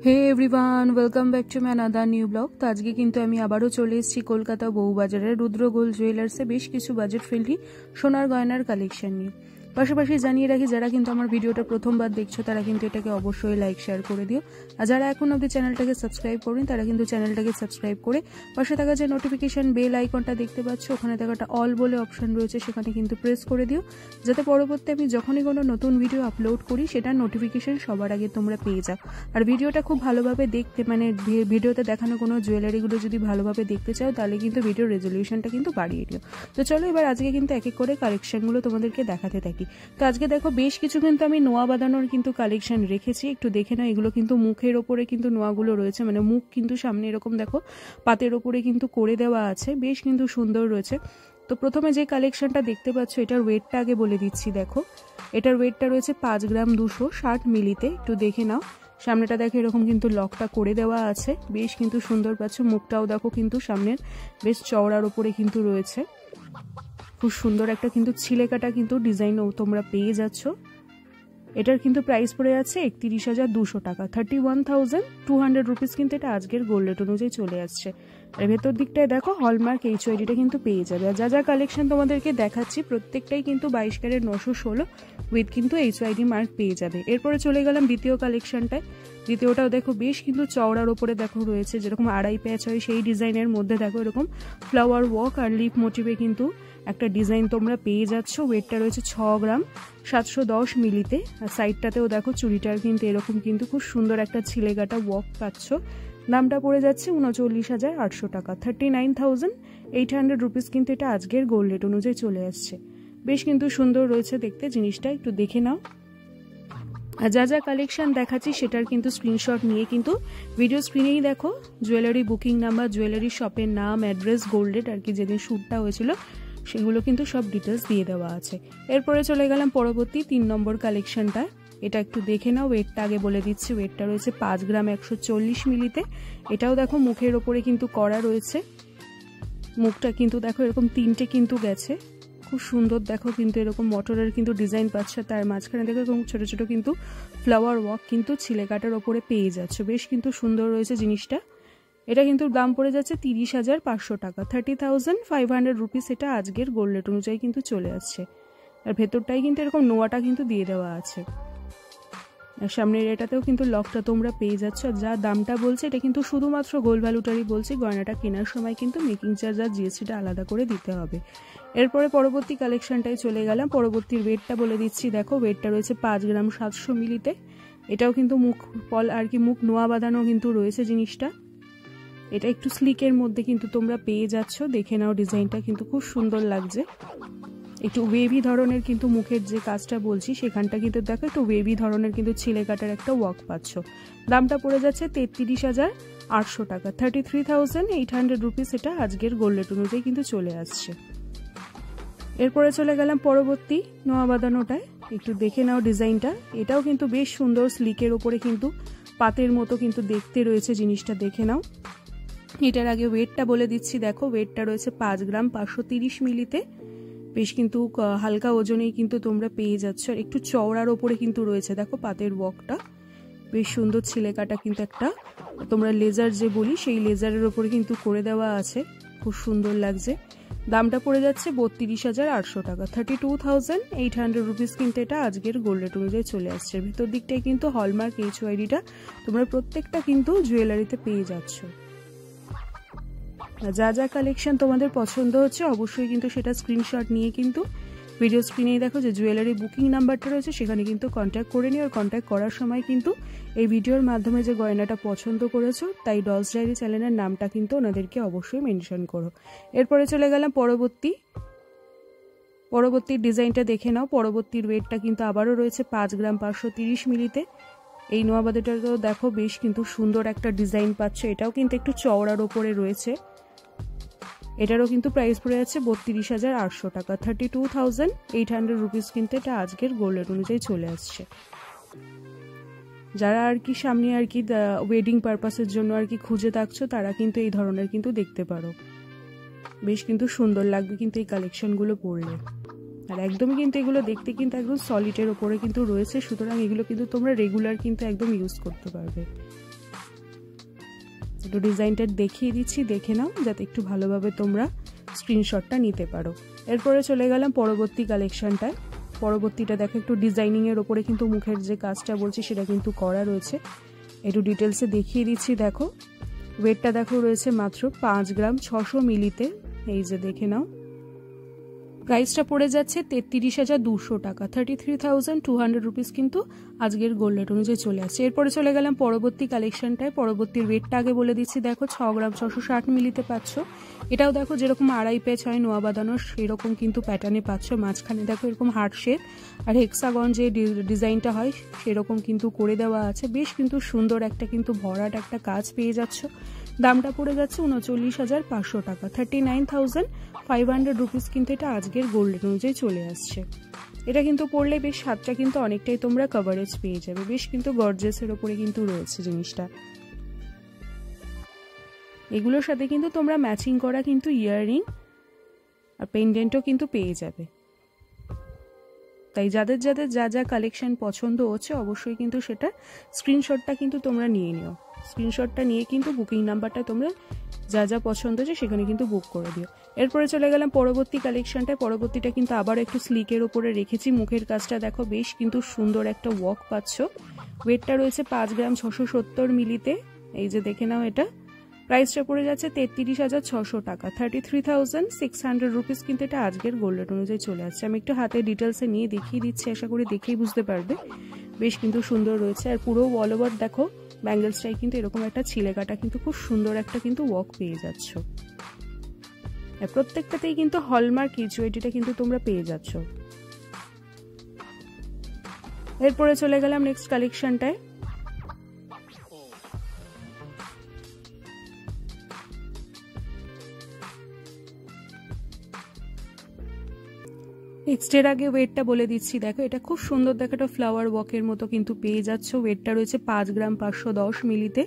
Hey everyone, welcome back to my another new blog. তো আজকে কিন্তু আমি আবারও চলে এসেছি কলকাতা বউবাজারের রুদ্র গোল্ড জুয়েলার্সে বেশ কিছু বাজেট ফ্রেন্ডলি সোনার গয়নার কালেকশন নিয়ে। পাশাপাশি জানিয়ে রাখি, যারা কিন্তু আমার ভিডিওটা প্রথমবার দেখছো তারা কিন্তু এটাকে অবশ্যই লাইক শেয়ার করে দিও, আর যারা এখন অবধি চ্যানেলটাকে সাবস্ক্রাইব করেন তারা কিন্তু চ্যানেলটাকে সাবস্ক্রাইব করে পাশে থাকা যে নোটিফিকেশন বেল আইকনটা দেখতে পাচ্ছ, ওখানে থাকাটা অল বলে অপশন রয়েছে, সেখানে কিন্তু প্রেস করে দিও, যাতে পরবর্তী আমি যখনই কোনো নতুন ভিডিও আপলোড করি সেটার নোটিফিকেশন সবার আগে তোমরা পেয়ে যাও। আর ভিডিওটা খুব ভালোভাবে দেখতে, মানে ভিডিওতে দেখানো কোনো জুয়েলারিগুলো যদি ভালোভাবে দেখতে চাও তাহলে কিন্তু ভিডিওর রেজলিউশনটা কিন্তু বাড়িয়ে দিও। তো চলো এবার আজকে কিন্তু এক এক করে কালেকশনগুলো তোমাদেরকে দেখাতে থাকি। তো আজকে দেখো বেশ কিছু কিন্তু আমি নোয়া বাঁধানোর কিন্তু কালেকশন রেখেছি, একটু দেখে নাও। এগুলো কিন্তু মুখের ওপরে কিন্তু নোয়াগুলো রয়েছে, মানে মুখ কিন্তু সামনে এরকম দেখো পাতের ওপরে কিন্তু করে দেওয়া আছে, বেশ কিন্তু সুন্দর রয়েছে। তো প্রথমে যে কালেকশনটা দেখতে পাচ্ছ এটার ওয়েটটা আগে বলে দিচ্ছি। দেখো এটার ওয়েটটা রয়েছে 5 গ্রাম 260 মিলিতে, একটু দেখে নাও। সামনেটা দেখো এরকম কিন্তু লকটা করে দেওয়া আছে, বেশ কিন্তু সুন্দর পাচ্ছ। মুখটাও দেখো কিন্তু সামনের বেশ চওড়ার ওপরে কিন্তু রয়েছে, খুব সুন্দর একটা কিন্তু ছিলেকাটা কিন্তু ডিজাইনও তোমরা পেয়ে যাচ্ছ। এটার কিন্তু প্রাইস পড়ে যাচ্ছে 31,200 টাকা, 31,200 রুপিস কিন্তু এটা আজকের গোল্ড রেট অনুযায়ী চলে আসছে। আর ভেতর দিকটায় দেখো হলমার্ক এইচওআইডিটা কিন্তু পেয়ে যাবে। আর যা যা কালেকশন তোমাদেরকে দেখাচ্ছি প্রত্যেকটাই কিন্তু 22 ক্যারেট 916 উইথ কিন্তু এইচওআইডি মার্ক পেয়ে যাবে। এরপরে চলে গেলাম দ্বিতীয় কালেকশনটায়। দ্বিতীয়টাও দেখো বেশ কিন্তু চওড়ার ওপরে দেখো রয়েছে, যেরকম আড়াই প্যাচ হয় সেই ডিজাইনের মধ্যে দেখো এরকম ফ্লাওয়ার ওয়ার্ক আর লিপ মোটিভে কিন্তু একটা ডিজাইন তোমরা পেয়ে যাচ্ছ। ওয়েটটা রয়েছে 6 গ্রাম 710 মিলিতে। আর সাইডটাতেও দেখো চুড়িটার কিন্তু এরকম কিন্তু খুব সুন্দর একটা ছিলেকাটা ওয়ার্ক পাচ্ছ। দামটা পড়ে যাচ্ছে 39,800 টাকা, 39,800 রুপিস কিন্তু এটা আজকের গোল্ড রেট অনুযায়ী চলে আসছে। বেশ কিন্তু সুন্দর রয়েছে দেখতে জিনিসটা, একটু দেখে নাও। আর যা যা কালেকশন দেখাচ্ছি সেটার কিন্তু স্ক্রিনশট নিয়ে কিন্তু ভিডিও স্ক্রিনেই দেখো জুয়েলারি বুকিং নাম্বার, জুয়েলারি শপের নাম, অ্যাড্রেস, গোল্ড রেট আর কি যেদিন শ্যুটটা হয়েছিল সেগুলো কিন্তু সব ডিটেলস দিয়ে দেওয়া আছে। এরপরে চলে গেলাম পরবর্তী 3 নম্বর কালেকশনটা। এটা একটু দেখে নাও, ওয়েটটা আগে বলে দিচ্ছি। ওয়েটটা রয়েছে 5 গ্রাম 140 মিলিতে। এটাও দেখো মুখের ওপরে কিন্তু করা রয়েছে, মুখটা কিন্তু দেখো এরকম 3টে কিন্তু গেছে, খুব সুন্দর দেখো কিন্তু এরকম মটরের কিন্তু ডিজাইন পাচ্ছে। তার মাঝখানে দেখো এরকম ছোট ছোট কিন্তু ফ্লাওয়ার ওয়ার্ক কিন্তু ছিলেকাটার ওপরে পেয়ে যাচ্ছে, বেশ কিন্তু সুন্দর রয়েছে জিনিসটা। এটা কিন্তু দাম পড়ে যাচ্ছে 30,500 টাকা, 30,500 রুপিস এটা আজকের গোল্ড রেট অনুযায়ী কিন্তু চলে আসছে। আর ভেতরটাই কিন্তু এরকম নোয়াটা কিন্তু দিয়ে দেওয়া আছে। আর সামনের এটাতেও কিন্তু লকটা তোমরা পেয়ে যাচ্ছ। আর যা দামটা বলছে এটা কিন্তু শুধুমাত্র গোল্ড ভ্যালুটারই বলছি, গয়নাটা কেনার সময় কিন্তু মেকিং চার্জ আর জিএসটিটা আলাদা করে দিতে হবে। এরপরে পরবর্তী কালেকশনটাই চলে গেলাম। পরবর্তীর ওয়েটটা বলে দিচ্ছি। দেখো ওয়েটটা রয়েছে 5 গ্রাম 700 মিলিতে। এটাও কিন্তু মুখ পল আর কি মুখ নোয়া বাঁধানো কিন্তু রয়েছে জিনিসটা। এটা একটু স্লিকের মধ্যে কিন্তু তোমরা পেয়ে যাচ্ছ, দেখে নাও ডিজাইনটা কিন্তু খুব সুন্দর লাগছে। একটু ওয়েভি ধরনের কিন্তু মুখের যে কাজটা বলছি সেখানটা কিন্তু দেখো একটু ওয়েভি ধরনের কিন্তু ছিলে কাটার একটা ওয়ার্ক পাচ্ছ। দামটা পড়ে যাচ্ছে 33,800 টাকা, 33,800 রুপিস এটা আজকের গোল্ড রেট অনুযায়ী কিন্তু চলে আসছে। এরপরে চলে গেলাম পরবর্তী নোয়া বাঁধানোটায়। একটু দেখে নাও ডিজাইনটা, এটাও কিন্তু বেশ সুন্দর স্লিকের ওপরে কিন্তু পাতের মতো কিন্তু দেখতে রয়েছে জিনিসটা, দেখে নাও। এটার আগে ওয়েটটা বলে দিচ্ছি। দেখো ওয়েটটা রয়েছে 5 গ্রাম 530 মিলিতে, বেশ কিন্তু হালকা ওজনেই কিন্তু তোমরা পেয়ে যাচ্ছ। আর একটু চওড়ার ওপরে কিন্তু রয়েছে দেখো পাতের ওয়ার্কটা, বেশ সুন্দর ছিলেকাটা কিন্তু একটা তোমরা লেজার যে বলি সেই লেজারের ওপরে কিন্তু করে দেওয়া আছে, খুব সুন্দর লাগছে। দামটা পড়ে যাচ্ছে 32,800 টাকা, 32,800 রুপিস কিন্তু এটা আজকের গোল্ড রেট অনুযায়ী চলে আসছে। ভিতর দিকটাই কিন্তু হলমার্ক এইচওআইডিটা তোমরা প্রত্যেকটা কিন্তু জুয়েলারিতে পেয়ে যাচ্ছ। যা যা কালেকশন তোমাদের পছন্দ হচ্ছে অবশ্যই কিন্তু সেটা স্ক্রিনশট নিয়ে কিন্তু ভিডিও স্ক্রিনেই দেখো যে জুয়েলারি বুকিং নাম্বারটা রয়েছে সেখানে কিন্তু কন্ট্যাক্ট করে নিও। আর কন্ট্যাক্ট করার সময় কিন্তু এই ভিডিওর মাধ্যমে যে গয়নাটা পছন্দ করেছো তাই ডলস ডায়েরি চ্যানেলের নামটা কিন্তু ওনাদেরকে অবশ্যই মেনশন করো। এরপরে চলে গেলাম পরবর্তী ডিজাইনটা দেখে নাও। পরবর্তীর ওয়েটটা কিন্তু আবারও রয়েছে 5 গ্রাম 530 মিলিতে। এই নোয়াবাদেটাও দেখো বেশ কিন্তু সুন্দর একটা ডিজাইন পাচ্ছ, এটাও কিন্তু একটু চওড়ার ওপরে রয়েছে। এটারও কিন্তু প্রাইস পড়ে যাচ্ছে 32,800 টাকা, 32,800 রুপিস কিন্তু এটা আজকের গোল্ড রেট অনুযায়ী চলে আসছে। যারা আর কি সামনে আর কি ওয়েডিং পারপাসের জন্য আর কি খুঁজে থাকছো তারা কিন্তু এই ধরনের কিন্তু দেখতে পারো, বেশ কিন্তু সুন্দর লাগবে কিন্তু এই কালেকশনগুলো পরলে। আর একদমই কিন্তু এগুলো দেখতে কিন্তু একদম সলিডের ওপরে কিন্তু রয়েছে, সুতরাং এগুলো কিন্তু তোমরা রেগুলার কিন্তু একদম ইউজ করতে পারবে। একটু ডিজাইনটা দেখিয়ে দিচ্ছি, দেখে নাও যাতে একটু ভালোভাবে তোমরা স্ক্রিনশটটা নিতে পারো। এরপরে চলে গেলাম পরবর্তী কালেকশনটায়। পরবর্তীটা দেখো একটু ডিজাইনিংয়ের ওপরে কিন্তু মুখের যে কাজটা বলছি সেটা কিন্তু করা রয়েছে। একটু ডিটেলসে দেখিয়ে দিচ্ছি। দেখো ওয়েটটা দেখো রয়েছে মাত্র 5 গ্রাম 600 মিলিতে। এই যে দেখে নাও, প্রাইসটা পড়ে যাচ্ছে 33,200 টাকা, 33,200 রুপিস কিন্তু আজকের গোল্ড রেট অনুযায়ী চলে আসছে। এরপরে চলে গেলাম পরবর্তী কালেকশনটায়। পরবর্তীর ওয়েটটা আগে বলে দিচ্ছি। দেখো 6 গ্রাম 660 মিলিতে পাচ্ছ। এটাও দেখো যেরকম আড়াই পেজ হয় নোয়া বাঁধানোর সেরকম কিন্তু প্যাটার্নে পাচ্ছ। মাঝখানে দেখো এরকম হার্ট শেপ আর হেক্সাগন যে ডিজাইনটা হয় সেরকম কিন্তু করে দেওয়া আছে। বেশ কিন্তু সুন্দর একটা কিন্তু ভরাট একটা কাজ পেয়ে যাচ্ছ। দামটা পড়ে যাচ্ছে 39,500 টাকা, 39,500 রুপিস কিন্তু এটা আজকের গোল্ড রেট অনুযায়ী চলে আসছে। এটা কিন্তু পরলে বেশ হাতটা কিন্তু অনেকটাই তোমরা কভারেজ পেয়ে যাবে। বেশ কিন্তু গর্জিয়াসের ওপরে কিন্তু রয়েছে জিনিসটা। এগুলোর সাথে কিন্তু তোমরা ম্যাচিং করা কিন্তু ইয়াররিং আর পেন্ডেন্টও কিন্তু পেয়ে যাবে। তাই যাদের যাদের যা যা কালেকশন পছন্দ হচ্ছে অবশ্যই কিন্তু সেটা স্ক্রিনশটটা কিন্তু তোমরা নিয়ে নিও। স্ক্রিনশটটা নিয়ে কিন্তু বুকিং নাম্বারটা তোমরা যা যা পছন্দ হচ্ছে সেখানে কিন্তু বুক করে দিও। এরপরে চলে গেলাম পরবর্তী কালেকশনটায়। পরবর্তীটা কিন্তু আবার একটু স্লিকের ওপরে রেখেছি। মুখের কাজটা দেখো বেশ কিন্তু সুন্দর একটা ওয়ার্ক পাচ্ছ। ওয়েটটা রয়েছে 5 গ্রাম 670 মিলিতে। এই যে দেখে নাও, এটা প্রাইসটা পড়ে যাচ্ছে 33,600 টাকা, 33,600 রুপিস কিন্তু এটা আজকের গোল্ড রেট অনুযায়ী চলে আসছে। আমি একটু হাতে ডিটেলসে নিয়ে দেখিয়ে দিচ্ছি, আশা করি দেখেই বুঝতে পারবে। বেশ কিন্তু সুন্দর রয়েছে। আর পুরো অল ওভার দেখো ব্যাঙ্গেলসটাই কিন্তু এরকম একটা ছিলে কাটা কিন্তু খুব সুন্দর একটা কিন্তু ওয়ার্ক পেয়ে যাচ্ছ। আর প্রত্যেকটাতেই কিন্তু হলমার্ক ইচুয়েটিটা কিন্তু তোমরা পেয়ে যাচ্ছ। এরপরে চলে গেলাম নেক্সট কালেকশনটায়। নেক্সট এর আগে ওয়েটটা বলে দিচ্ছি। দেখো এটা খুব সুন্দর, দেখো একটা ফ্লাওয়ার ওয়াকের মতো কিন্তু পেয়ে যাচ্ছ। ওয়েটটা রয়েছে 5 গ্রাম 510 মিলিতে।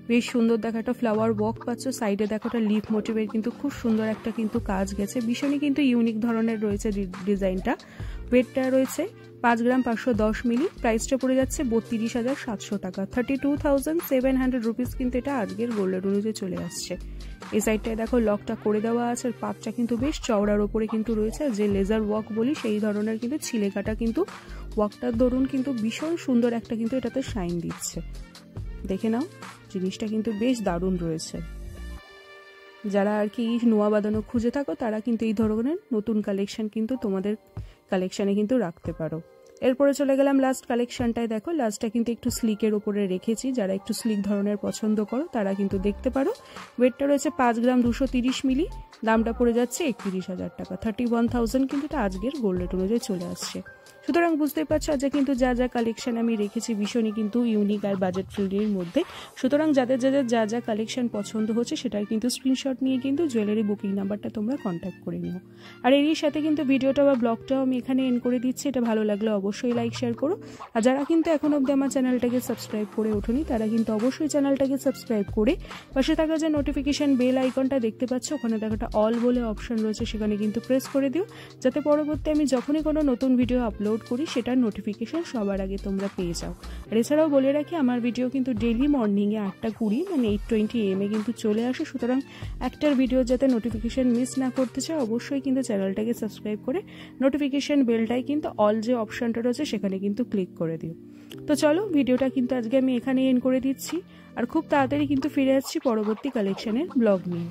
বেশ সুন্দর দেখো একটা ফ্লাওয়ার ওয়াক পাচ্ছ। সাইডে দেখো একটা লিফ মোটিভের কিন্তু খুব সুন্দর একটা কিন্তু কাজ গেছে। ভীষণই কিন্তু ইউনিক ধরনের রয়েছে ডিজাইনটা। ওয়েটটা রয়েছে 5 গ্রাম 510 মিলি। প্রাইসটা পড়ে যাচ্ছে 32,700 টাকা, 32,700 রুপিস কিন্তু এটা আজকের গোল্ড রেট অনুযায়ী চলে আসছে। এই সাইডটায় দেখো লকটা করে দেওয়া আছে। আর পাতটা কিন্তু বেশ চওড়ার ওপরে কিন্তু রয়েছে। আর যে লেজার ওয়াক বলি সেই ধরনের কিন্তু ছিলে কাটা কিন্তু ওয়াকটার দরুন কিন্তু ভীষণ সুন্দর একটা কিন্তু এটাতে শাইন দিচ্ছে। দেখে নাও, জিনিসটা কিন্তু বেশ দারুণ রয়েছে। যারা আর কি নোয়া বাঁধানো খুঁজে থাকো তারা কিন্তু এই ধরনের নতুন কালেকশন কিন্তু তোমাদের কালেকশনে কিন্তু রাখতে পারো। এরপরে চলে গেলাম লাস্ট কালেকশনটায়। দেখো লাস্টটা কিন্তু একটু স্লিকের উপরে রেখেছি। যারা একটু স্লিক ধরনের পছন্দ করো তারা কিন্তু দেখতে পারো। ওয়েটটা রয়েছে 5 গ্রাম 230 মিলি। দামটা পড়ে যাচ্ছে 31,000 টাকা, 31,000 কিন্তু এটা আজকের গোল্ড রেট অনুযায়ী চলে আসছে। সুতরাং বুঝতেই পারছো আজকে কিন্তু যা যা কালেকশন আমি রেখেছি ভীষণই কিন্তু ইউনিক আর বাজেট ফ্রেন্ডলির মধ্যে। সুতরাং যাদের যাদের যা যা কালেকশন পছন্দ হচ্ছে সেটার কিন্তু স্ক্রিনশট নিয়ে কিন্তু জুয়েলারি বুকিং নাম্বারটা তোমরা কন্ট্যাক্ট করে নিও। আর এরই সাথে কিন্তু ভিডিওটা বা ব্লগটাও আমি এখানে এন্ড করে দিচ্ছি। এটা ভালো লাগলে অবশ্যই লাইক শেয়ার করো। আর যারা কিন্তু এখন অবধি আমার চ্যানেলটাকে সাবস্ক্রাইব করে ওঠোনি তারা কিন্তু অবশ্যই চ্যানেলটাকে সাবস্ক্রাইব করে পাশে থাকা যে নোটিফিকেশন বেল আইকনটা দেখতে পাচ্ছ ওখানে দেখো একটা অল বলে অপশন রয়েছে, সেখানে কিন্তু প্রেস করে দিও, যাতে পরবর্তী আমি যখনই কোনো নতুন ভিডিও আপলোড করি সেটার নোটিফিকেশন সবার আগে তোমরা পেয়ে যাও। আর এছাড়াও বলে রাখি আমার ভিডিও কিন্তু ডেইলি মর্নিংয়ে 8:20 মানে 8:20 AM কিন্তু চলে আসে। সুতরাং একটার ভিডিও যাতে নোটিফিকেশন মিস না করতে চাও অবশ্যই কিন্তু চ্যানেলটাকে সাবস্ক্রাইব করে নোটিফিকেশন বেলটাই কিন্তু অল যে অপশনটা রয়েছে সেখানে কিন্তু ক্লিক করে দিও। তো চলো ভিডিওটা কিন্তু আজকে আমি এখানে এন্ড করে দিচ্ছি। আর খুব তাড়াতাড়ি কিন্তু ফিরে আসছি পরবর্তী কালেকশনের ব্লগ নিয়ে।